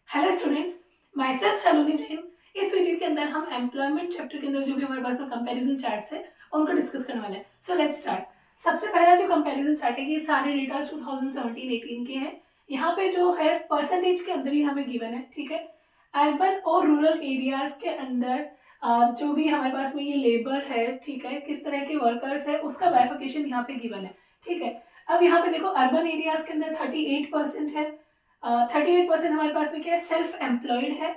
Hello students, my self सलोनी जैन। इस video के अंदर हम एम्प्लॉयमेंट चैप्टर के अंदर जो भी हमारे पास में कंपैरिजन चार्ट्स है उनको डिस्कस करने वाले हैं। So let's start. सबसे पहला जो कंपैरिजन चार्ट है ये सारे डेटा 2017-18 के हैं। यहाँ पे जो है परसेंटेज के अंदर ही हमें गिवन है, ठीक है। अर्बन और रूरल एरियाज के अंदर जो भी हमारे पास में ये लेबर है, ठीक है, किस तरह के वर्कर्स है उसका बाइफिकेशन यहाँ पे गिवन है, ठीक है। अब यहाँ पे देखो अर्बन एरियाज के अंदर 38% है, 38% हमारे पास में क्या है, सेल्फ एम्प्लॉयड है।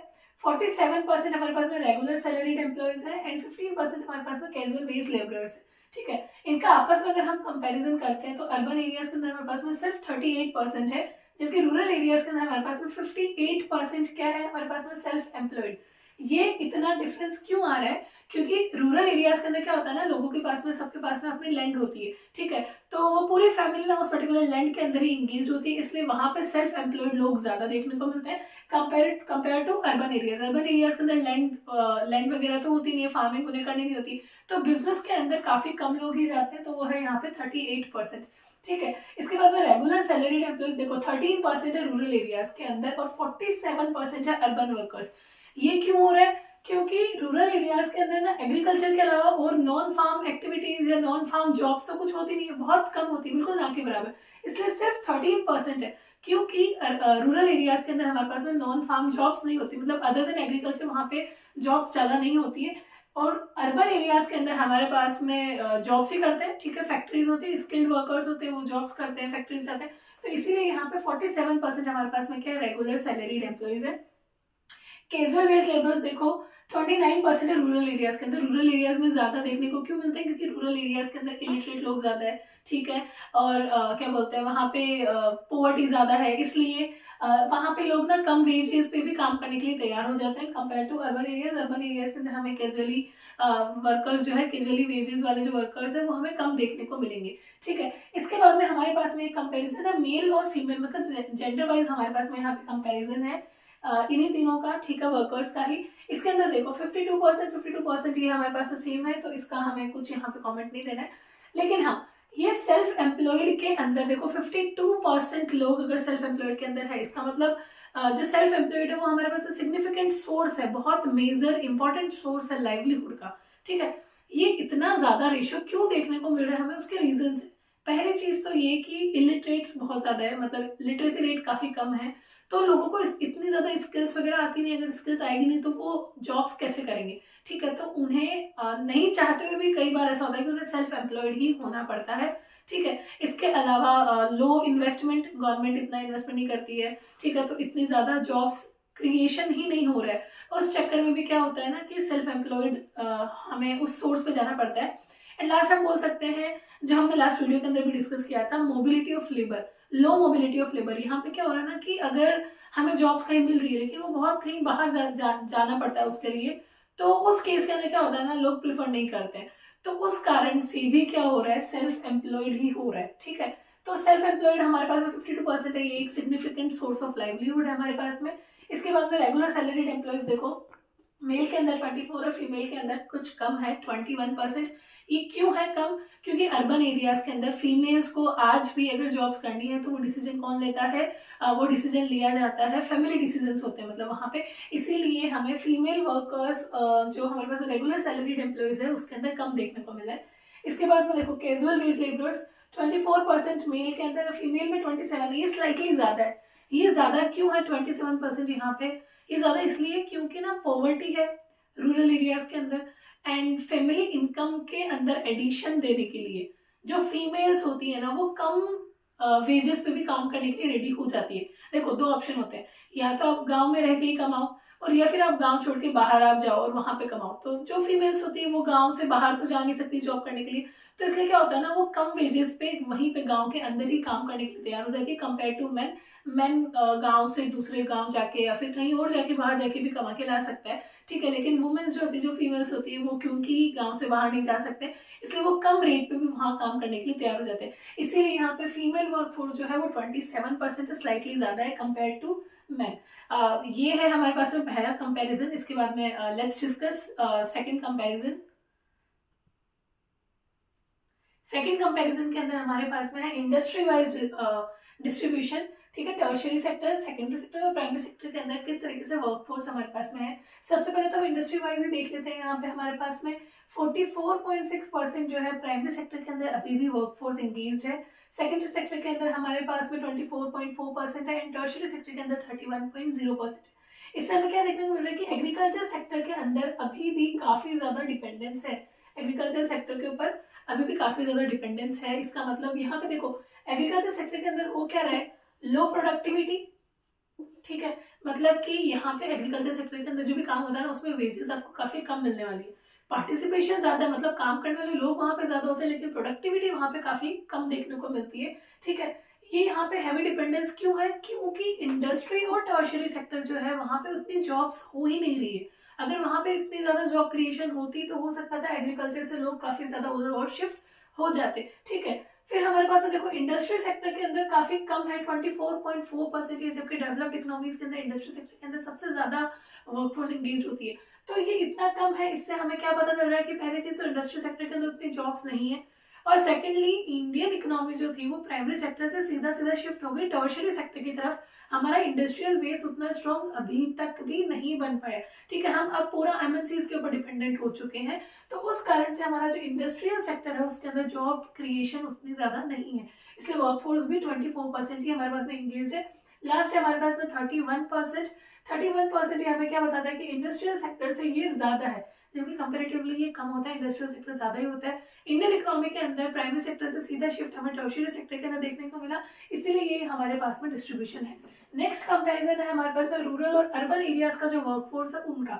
47% हमारे पास में रेगुलर सैलरीड एम्प्लॉयज है एंड 15% हमारे पास में कैजुअल वेज लेबरर्स है, ठीक है। इनका आपस में अगर हम कंपैरिजन करते हैं तो अर्बन एरियाज के अंदर हमारे पास में सिर्फ 38% है, जबकि रूरल एरियाज के अंदर हमारे पास में 58% क्या है, हमारे पास में सेल्फ एम्प्लॉयड। ये इतना डिफरेंस क्यों आ रहा है? क्योंकि रूरल एरियाज के अंदर क्या होता है ना, लोगों के पास में, सबके पास में अपनी लैंड होती है, ठीक है। तो वो पूरी फैमिली ना उस पर्टिकुलर लैंड के अंदर ही इंगेज होती है, इसलिए वहां पे सेल्फ एम्प्लॉयड लोग ज्यादा देखने को मिलते हैं compare to urban areas. Urban areas के अंदर लैंड वगैरह तो होती नहीं है, फार्मिंग उन्हें करनी नहीं होती, तो बिजनेस के अंदर काफी कम लोग ही जाते हैं, तो वो है यहाँ पे 38%, ठीक है। इसके बाद में रेगुलर सैलरीड एम्प्लॉयज देखो 13% है रूरल एरियाज के अंदर और 47% है अर्बन वर्कर्स। ये क्यों हो रहा है? क्योंकि रूरल एरियाज के अंदर ना एग्रीकल्चर के अलावा और नॉन फार्म एक्टिविटीज या नॉन फार्म जॉब्स तो कुछ होती नहीं है, बहुत कम होती है, बिल्कुल ना के बराबर। इसलिए सिर्फ 13% है, क्योंकि रूरल एरियाज के अंदर हमारे पास में नॉन फार्म जॉब्स नहीं होती, मतलब अदर देन एग्रीकल्चर वहाँ पे जॉब्स ज़्यादा नहीं होती है। और अर्बन एरियाज के अंदर हमारे पास में जॉब्स ही करते हैं, ठीक है, फैक्ट्रीज होती है, स्किल्ड वर्कर्स होते हैं, वो जॉब्स करते हैं, फैक्ट्रीज जाते हैं, तो इसीलिए यहाँ पे 47% हमारे पास में क्या है, रेगुलर सैलरीड एम्प्लॉयज है। कैजुअल वेज लेबर्स देखो 29% है रूरल एरियाज के अंदर। रूरल एरियाज में ज्यादा देखने को क्यों मिलते हैं? क्योंकि रूरल एरियाज के अंदर इलिटरेट लोग ज्यादा है, ठीक है, और क्या बोलते हैं, वहाँ पे पोवर्टी ज्यादा है, इसलिए वहाँ पे लोग ना कम वेजेस पे भी काम करने के लिए तैयार हो जाते हैं compare to urban areas. Urban areas के अंदर हमें कैजुअली वर्कर्स जो है, कैजुअली वेजेस वाले जो वर्कर्स है वो हमें कम देखने को मिलेंगे, ठीक है। इसके बाद में हमारे पास में एक कंपेरिजन है मेल और फीमेल, मतलब जेंडर वाइज हमारे पास में यहाँ पे कंपेरिजन है इन्हीं तीनों का, ठीक है, वर्कर्स का ही। इसके अंदर देखो 52% ये हमारे पास में सेम है, तो इसका हमें कुछ यहाँ पे कमेंट नहीं देना है। लेकिन हाँ, ये सेल्फ एम्प्लॉयड के अंदर देखो 52% लोग अगर सेल्फ एम्प्लॉयड के अंदर है, इसका मतलब जो सेल्फ एम्प्लॉयड है वो हमारे पास में सिग्निफिकेंट सोर्स है, बहुत मेजर इंपॉर्टेंट सोर्स है लाइवलीहुड का, ठीक है। ये इतना ज्यादा रेशियो क्यों देखने को मिल रहा है हमें, उसके रीजन है। पहली चीज तो ये कि इलिटरेट्स बहुत ज्यादा है, मतलब लिटरेसी रेट काफी कम है, तो लोगों को इतनी ज्यादा स्किल्स वगैरह आती नहीं, अगर स्किल्स आएगी नहीं तो वो जॉब्स कैसे करेंगे, ठीक है। तो उन्हें नहीं चाहते हुए भी कई बार ऐसा होता है कि उन्हें सेल्फ एम्प्लॉयड ही होना पड़ता है, ठीक है। इसके अलावा लो इन्वेस्टमेंट, गवर्नमेंट इतना इन्वेस्टमेंट नहीं करती है, ठीक है, तो इतनी ज्यादा जॉब्स क्रिएशन ही नहीं हो रहा है। और उस चक्कर में भी क्या होता है ना कि सेल्फ एम्प्लॉयड हमें उस सोर्स पे जाना पड़ता है। एंड लास्ट हम बोल सकते हैं, जो हमने लास्ट वीडियो के अंदर भी डिस्कस किया था, mobility of labour, low mobility of labour. यहाँ पे क्या हो रहा है ना कि अगर हमें जॉब्स कहीं मिल रही है लेकिन वो बहुत कहीं बाहर जाना पड़ता है उसके लिए, तो उस केस के अंदर क्या होता है ना, लोग प्रिफर नहीं करते हैं। तो उस कारण से भी क्या हो रहा है, सेल्फ एम्प्लॉयड ही हो रहा है, ठीक है। तो सेल्फ एम्प्लॉयड हमारे पास में 52% है, ये एक सिग्निफिकेंट सोर्स ऑफ लाइवलीहुड है हमारे पास में। इसके बाद में रेगुलर सैलरीड एम्प्लॉयज देखो, मेल के अंदर 24 और फीमेल के अंदर कुछ कम है, 21%। ये क्यों है कम? क्योंकि अर्बन एरियाज के अंदर फीमेल्स को आज भी अगर जॉब्स करनी है तो वो डिसीजन कौन लेता है, वो डिसीजन लिया जाता है, फैमिली डिसीजन होते हैं मतलब वहाँ पे। इसीलिए हमें फीमेल वर्कर्स जो हमारे पास रेगुलर सैलरीड एम्प्लॉयज है उसके अंदर कम देखने को मिला है। इसके बाद में देखो कैजुअल वेज लेबरर्स 24% मेल के अंदर, फीमेल में 27 है, ये स्लाइटली ज्यादा है। ये ज्यादा क्यों है 27% यहाँ पे? ये ज्यादा इसलिए क्योंकि ना पॉवर्टी है रूरल एरियाज के अंदर, एंड फैमिली इनकम के अंदर एडिशन देने के लिए जो फीमेल्स होती है ना वो कम वेजेस पे भी काम करने के लिए रेडी हो जाती है। देखो दो ऑप्शन होते हैं, या तो आप गांव में रह के ही कमाओ, और या फिर आप गांव छोड़ के बाहर आप जाओ और वहां पे कमाओ। तो जो फीमेल्स होती है वो गांव से बाहर तो जा नहीं सकती जॉब करने के लिए, तो इसलिए क्या होता है ना, वो कम वेजेस पे वहीं पे गांव के अंदर ही काम करने के लिए तैयार हो जाती है कंपेयर टू मैन। मैन गांव से दूसरे गांव जाके या फिर कहीं और जाके बाहर जाके भी कमा के ला सकता है, ठीक है। लेकिन वुमेन्स जो होती है, जो फीमेल्स होती है, वो क्योंकि गांव से बाहर नहीं जा सकते, इसलिए वो कम रेट पे भी वहां काम करने के लिए तैयार हो जाते हैं। इसीलिए यहाँ पे फीमेल वर्कफोर्स जो है वो 27% है, स्लाइटली ज्यादा है कंपेयर टू मैन। ये है हमारे पास में पहला कंपैरिजन। इसके बाद में let's discuss second comparison. Second comparison के अंदर हमारे पास में है इंडस्ट्री वाइज डिस्ट्रीब्यूशन। ठीक है, टर्शियरी सेक्टर, सेकेंडरी सेक्टर और प्राइमरी सेक्टर के अंदर किस तरीके से वर्कफोर्स हमारे पास में है। सबसे पहले तो हम इंडस्ट्री वाइज ही देख लेते हैं। यहाँ पे हमारे पास में 44.6% जो है प्राइमरी सेक्टर के अंदर अभी भी वर्कफोर्स एंगेज्ड है। सेकेंडरी सेक्टर के अंदर हमारे पास में 24.4% है एंड टर्शियरी सेक्टर के अंदर 31.0% है। इससे हमें क्या देखने को मिल रहा है कि एग्रीकल्चर सेक्टर के अंदर अभी भी काफी ज्यादा डिपेंडेंस है, एग्रीकल्चर सेक्टर के ऊपर अभी भी काफी ज्यादा डिपेंडेंस है। इसका मतलब यहाँ पे देखो एग्रीकल्चर सेक्टर के अंदर वो क्या रहा है, लो प्रोडक्टिविटी, ठीक है, मतलब कि यहाँ पे एग्रीकल्चर सेक्टर के अंदर जो भी काम होता है ना उसमें वेजेस आपको काफी कम मिलने वाली है। पार्टिसिपेशन ज्यादा है, मतलब काम करने वाले लोग वहां पे ज्यादा होते हैं लेकिन प्रोडक्टिविटी वहां पे काफी कम देखने को मिलती है, ठीक है। ये यहाँ पे हैवी डिपेंडेंस क्यों है, क्योंकि इंडस्ट्री और टर्शियरी सेक्टर जो है वहां पे उतनी जॉब्स हो ही नहीं रही है। अगर वहां पे इतनी ज्यादा जॉब क्रिएशन होती तो हो सकता था एग्रीकल्चर से लोग काफी ज्यादा उधर और शिफ्ट हो जाते, ठीक है। फिर हमारे पास में देखो इंडस्ट्री सेक्टर के अंदर काफी कम है 24.4% है, जबकि डेवलप्ड इकोनॉमीज के अंदर इंडस्ट्री सेक्टर के अंदर सबसे ज्यादा वर्कफोर्स एंगेज होती है। तो ये इतना कम है, इससे हमें क्या पता चल रहा है कि पहली चीज तो इंडस्ट्री सेक्टर के अंदर उतनी जॉब्स नहीं है और सेकेंडली इंडियन इकोनॉमी जो थी वो प्राइमरी सेक्टर से सीधा सीधा शिफ्ट हो गई टर्शियरी सेक्टर की तरफ। हमारा इंडस्ट्रियल बेस उतना स्ट्रॉन्ग अभी तक भी नहीं बन पाया, ठीक है। हम अब पूरा एमएनसीज के ऊपर डिपेंडेंट हो चुके हैं, तो उस कारण से हमारा जो इंडस्ट्रियल सेक्टर है उसके अंदर जॉब क्रिएशन उतनी ज्यादा नहीं है, इसलिए वर्कफोर्स भी 24% ही हमारे पास में इंगेज है। लास्ट है हमारे पास में 31% यहाँ पे क्या बताता है कि इंडस्ट्रियल सेक्टर से ये ज्यादा है, जबकि कंपेरेटिवली ये कम होता है, इंडस्ट्रियल सेक्टर ज्यादा ही होता है। इंडियन इकोनॉमी के अंदर प्राइमरी सेक्टर से सीधा शिफ्ट हमें टर्शियरी सेक्टर के अंदर देखने को मिला, इसीलिए ये हमारे पास में डिस्ट्रीब्यूशन है। नेक्स्ट कंपैरिजन है हमारे पास में रूरल और अर्बन एरियाज का जो वर्कफोर्स है उनका।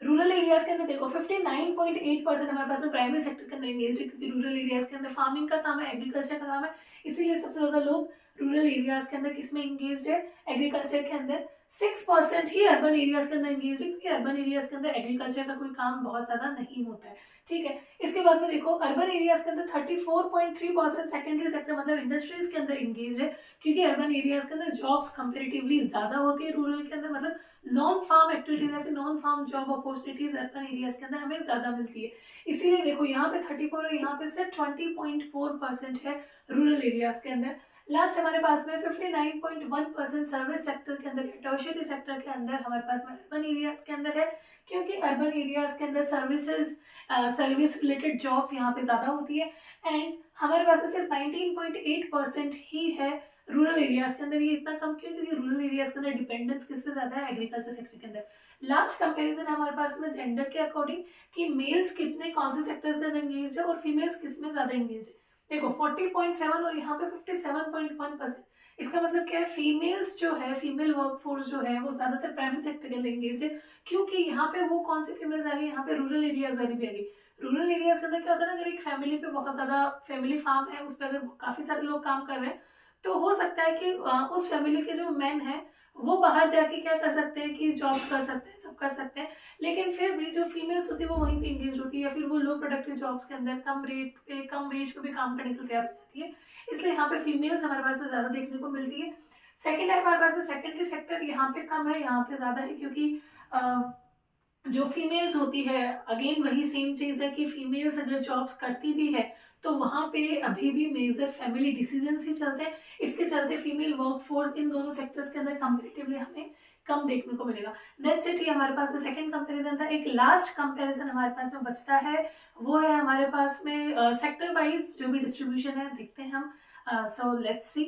रूरल एरियाज के अंदर देखो 59.8% हमारे पास में प्राइमरी सेक्टर के अंदर एंगेज है, क्योंकि रूरल एरियाज के अंदर फार्मिंग का काम है, एग्रीकल्चर का काम है, इसीलिए सबसे ज्यादा लोग रूरल एरियाज के अंदर किसमें एंगेज है, एग्रीकल्चर के अंदर। 6% ही अर्बन एरियाज के अंदर एंगेज है, क्योंकि अर्बन एरियाज के अंदर एग्रीकल्चर का कोई काम बहुत ज्यादा नहीं होता है, ठीक है। इसके बाद में देखो अर्बन एरियाज के अंदर 34.3% सेकेंडरी सेक्टर मतलब इंडस्ट्रीज के अंदर एंगेज है, क्योंकि अर्बन एरियाज के अंदर जॉब्स कंपेरेटिवली ज्यादा होती है रूरल के अंदर, मतलब नॉन फार्म एक्टिविटीज या फिर non farm job opportunities urban areas के अंदर हमें ज्यादा मिलती है, इसीलिए देखो यहाँ पे 34 और यहाँ पे सिर्फ 20.4% है रूरल एरियाज के अंदर। लास्ट हमारे पास में 59.1% सर्विस सेक्टर के अंदर, टर्शियरी सेक्टर के अंदर हमारे पास में अर्बन एरियाज के अंदर है, क्योंकि अर्बन एरियाज के अंदर सर्विस रिलेटेड जॉब्स यहाँ पे ज्यादा होती है। एंड हमारे पास में सिर्फ 19.8% ही है रूरल एरियाज के अंदर। ये इतना कम क्यों, क्योंकि रूरल एरियाज के अंदर डिपेंडेंस किस पे ज्यादा है, एग्रीकल्चर सेक्टर के अंदर। लास्ट कंपैरिजन है हमारे पास में जेंडर के अकॉर्डिंग कि मेल्स कितने कौन से सेक्टर के अंदर एंगेज है और फीमेल्स किस में ज्यादा एंगेज है। देखो 40.7 और यहाँ पे 57.1%, इसका मतलब क्या है, फीमेल्स जो है, फीमेल वर्कफोर्स जो है वो ज्यादातर प्राइमरी सेक्टर के अंदर एंगेज है, क्योंकि यहाँ पे वो कौन सी फीमेल्स आ गई, यहाँ पे रूरल एरियाज वाली भी आ गई। रूरल एरियाज के अंदर क्या होता है ना, अगर एक फैमिली पे बहुत ज्यादा फैमिली फार्म है, उस पर अगर काफी सारे लोग काम कर रहे हैं तो हो सकता है कि उस फैमिली के जो मैन है वो बाहर जाके क्या कर सकते हैं कि जॉब्स कर सकते हैं, सब कर सकते हैं, लेकिन फिर भी जो फीमेल्स होती है वो वहीं पे इंगेज होती है, या फिर वो लो प्रोडक्टिव जॉब्स के अंदर कम रेट पे कम वेज पे भी काम करने के लिए तैयार हो जाती है, इसलिए यहाँ पे फीमेल्स हमारे पास में ज्यादा देखने को मिल रही है। सेकेंड है हमारे पास में सेकेंडरी सेक्टर, यहाँ पे कम है, यहाँ पे ज्यादा है, क्योंकि जो फीमेल्स होती है, अगेन वही सेम चीज है कि फीमेल्स अगर जॉब्स करती भी है तो वहां पे अभी भी मेजर फैमिली डिसीजंस ही चलते हैं, इसके चलते फीमेल वर्कफोर्स इन दोनों सेक्टर्स के अंदर कंपैरेटिवली हमें कम देखने को मिलेगा। दैट्स इट, ये हमारे पास में सेकंड कंपैरिजन था। एक लास्ट कंपैरिजन हमारे पास में बचता है, वो है हमारे पास में सेक्टर वाइज जो भी डिस्ट्रीब्यूशन है, देखते हैं हम। So let's see,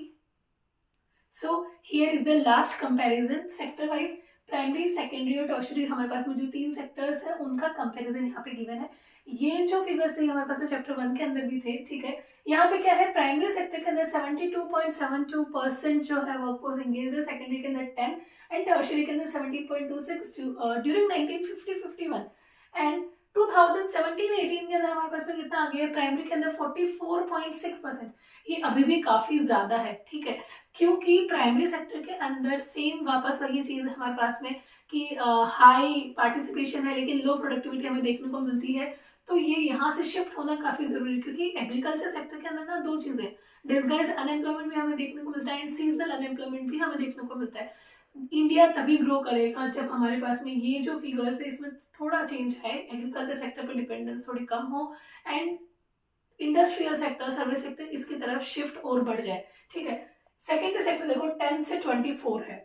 so here is the last comparison sector wise, primary secondary और टर्शियरी हमारे पास में जो तीन सेक्टर्स है उनका कंपैरिजन यहाँ पे गिवन है। ये जो फिगर्स थे हमारे पास में चैप्टर 1 के अंदर भी थे, ठीक है। यहाँ पे क्या है, प्राइमरी सेक्टर के अंदर 72.72% जो है वर्कफोर्स एंगेज है, सेकेंडरी के अंदर 10 एंड टर्शियरी के अंदर 17.26 ड्यूरिंग 1950-51 एंड 2017-18 के अंदर हमारे पास में कितना आ गया है, प्राइमरी के अंदर 44.6%, ये अभी भी काफी ज्यादा है, ठीक है, क्योंकि प्राइमरी सेक्टर के अंदर सेम वापस वही चीज है हमारे पास में कि हाई पार्टिसिपेशन है लेकिन लो प्रोडक्टिविटी हमें देखने को मिलती है, तो ये यहाँ से शिफ्ट होना काफी जरूरी है, क्योंकि एग्रीकल्चर सेक्टर के अंदर ना दो चीजें, डिस्गाइज्ड अनएम्प्लॉयमेंट भी हमें देखने को मिलता है एंड सीजनल अनएम्प्लॉयमेंट भी हमें देखने को मिलता है। इंडिया तभी ग्रो करेगा जब हमारे पास में ये जो फिगर्स है इसमें थोड़ा चेंज है, एग्रीकल्चर सेक्टर पर डिपेंडेंस थोड़ी कम हो and industrial sector, service sector इसकी तरफ शिफ्ट और बढ़ जाए, ठीक है। सेकेंडरी सेक्टर देखो 10 से 24 है,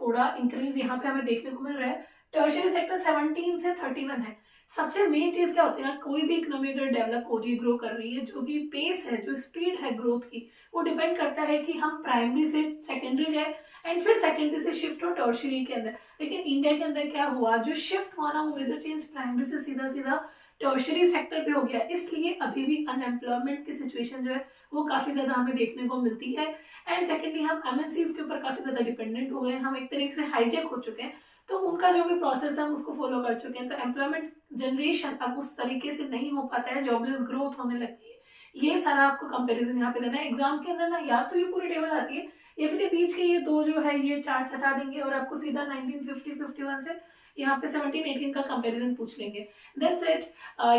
थोड़ा इंक्रीज यहाँ पे हमें देखने को मिल रहा है। टर्शियरी सेक्टर 17 से 31 है। सबसे मेन चीज क्या होती है ना, कोई भी इकोनॉमी अगर डेवलप हो रही है, ग्रो कर रही है, जो भी पेस है, जो स्पीड है ग्रोथ की, वो डिपेंड करता है कि हम प्राइमरी से सेकेंडरी जाए एंड फिर सेकेंडरी से शिफ्ट हो टर्शियरी के अंदर। लेकिन इंडिया के अंदर क्या हुआ, जो शिफ्ट हुआ ना, वो मेजर चेंज प्राइमरी से सीधा सीधा टर्शियरी सेक्टर पे हो गया। इसलिए अभी भी अनएम्प्लॉयमेंट की सिचुएशन जो है वो काफी ज्यादा हमें देखने को मिलती है। एंड सेकेंडली हम एमएनसीज के ऊपर काफी ज्यादा डिपेंडेंट हो गए, हम एक तरीके से हाईजेक हो चुके हैं। तो उनका जो भी प्रोसेस है हम उसको फॉलो कर चुके हैं, तो एम्प्लॉयमेंट जनरेशन अब उस तरीके से नहीं हो पाता है, जॉबलेस ग्रोथ होने लगती है। ये सारा आपको कंपैरिजन यहाँ पे देना है। एग्जाम के अंदर ना या तो ये पूरी टेबल आती है, या फिर ये बीच के ये दो जो है ये चार्ट हटा देंगे और आपको सीधा 1950-51 से यहाँ पे 17-18 का कंपैरिजन पूछ लेंगे। That's it.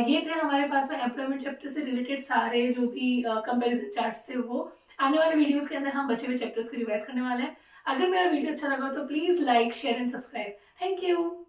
ये थे हमारे पास में एम्प्लॉयमेंट चैप्टर से रिलेटेड सारे जो भी कंपैरिजन चार्ट्स थे। वो आने वाले वीडियोस के अंदर हम बचे हुए चैप्टर्स को रिवाइज करने वाले हैं। अगर मेरा वीडियो अच्छा लगा तो please like, share and subscribe. Thank you.